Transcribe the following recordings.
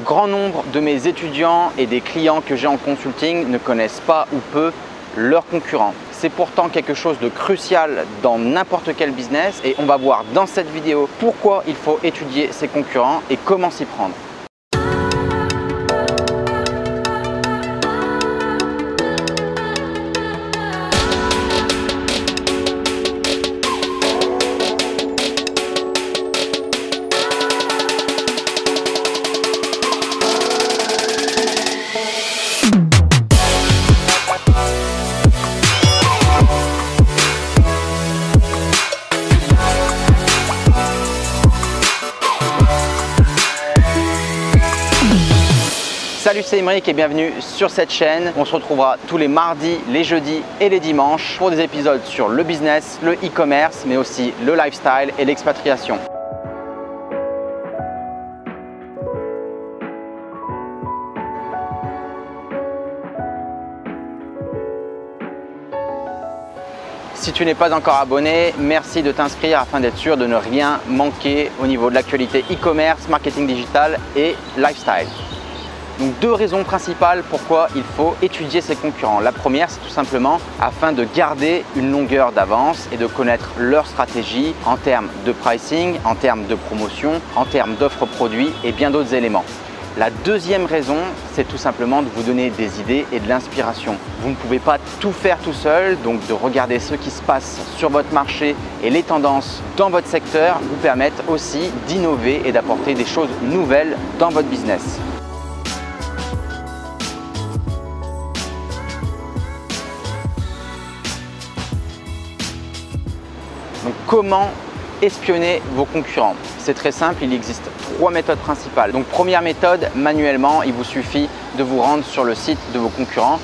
Grand nombre de mes étudiants et des clients que j'ai en consulting ne connaissent pas ou peu leurs concurrents. C'est pourtant quelque chose de crucial dans n'importe quel business et on va voir dans cette vidéo pourquoi il faut étudier ses concurrents et comment s'y prendre. Salut, c'est Aymeric et bienvenue sur cette chaîne. On se retrouvera tous les mardis, les jeudis et les dimanches pour des épisodes sur le business, le e-commerce, mais aussi le lifestyle et l'expatriation. Si tu n'es pas encore abonné, merci de t'inscrire afin d'être sûr de ne rien manquer au niveau de l'actualité e-commerce, marketing digital et lifestyle. Donc deux raisons principales pourquoi il faut étudier ses concurrents. La première, c'est tout simplement afin de garder une longueur d'avance et de connaître leur stratégie en termes de pricing, en termes de promotion, en termes d'offres produits et bien d'autres éléments. La deuxième raison, c'est tout simplement de vous donner des idées et de l'inspiration. Vous ne pouvez pas tout faire tout seul, donc de regarder ce qui se passe sur votre marché et les tendances dans votre secteur vous permettent aussi d'innover et d'apporter des choses nouvelles dans votre business. Donc, comment espionner vos concurrents? C'est très simple, il existe trois méthodes principales. Donc première méthode, manuellement, il vous suffit de vous rendre sur le site de vos concurrents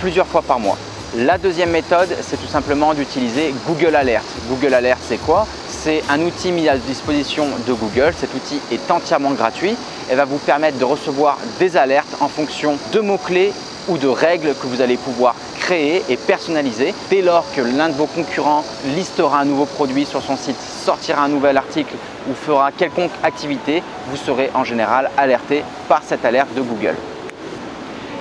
plusieurs fois par mois. La deuxième méthode, c'est tout simplement d'utiliser Google Alert. Google Alert, c'est quoi? C'est un outil mis à disposition de Google. Cet outil est entièrement gratuit et va vous permettre de recevoir des alertes en fonction de mots-clés ou de règles que vous allez pouvoir créer et personnaliser. Dès lors que l'un de vos concurrents listera un nouveau produit sur son site, sortira un nouvel article ou fera quelconque activité, vous serez en général alerté par cette alerte de Google.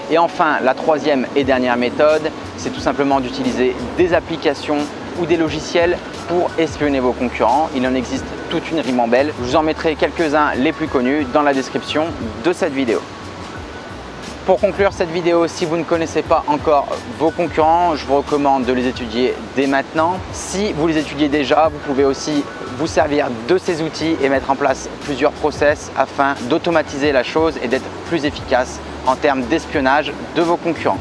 Et enfin, la troisième et dernière méthode, c'est tout simplement d'utiliser des applications ou des logiciels pour espionner vos concurrents. Il en existe toute une ribambelle. Je vous en mettrai quelques-uns les plus connus dans la description de cette vidéo. Pour conclure cette vidéo, si vous ne connaissez pas encore vos concurrents, je vous recommande de les étudier dès maintenant. Si vous les étudiez déjà, vous pouvez aussi vous servir de ces outils et mettre en place plusieurs process afin d'automatiser la chose et d'être plus efficace en termes d'espionnage de vos concurrents.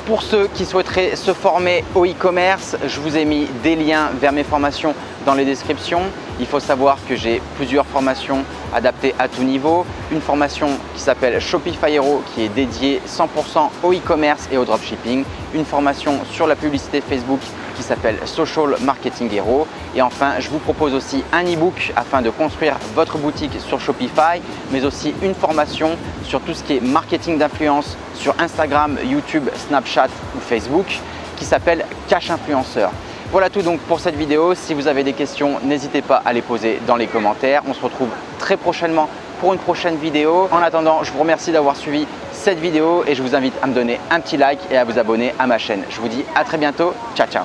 Pour ceux qui souhaiteraient se former au e-commerce, je vous ai mis des liens vers mes formations dans les descriptions. Il faut savoir que j'ai plusieurs formations adaptées à tout niveau. Une formation qui s'appelle Shopify Hero qui est dédiée 100% au e-commerce et au dropshipping. Une formation sur la publicité Facebook qui s'appelle Social Marketing Hero. Et enfin, je vous propose aussi un e-book afin de construire votre boutique sur Shopify, mais aussi une formation sur tout ce qui est marketing d'influence sur Instagram, YouTube, Snapchat ou Facebook qui s'appelle Cash Influenceur. Voilà tout donc pour cette vidéo. Si vous avez des questions, n'hésitez pas à les poser dans les commentaires. On se retrouve très prochainement pour une prochaine vidéo. En attendant, je vous remercie d'avoir suivi cette vidéo et je vous invite à me donner un petit like et à vous abonner à ma chaîne. Je vous dis à très bientôt. Ciao, ciao.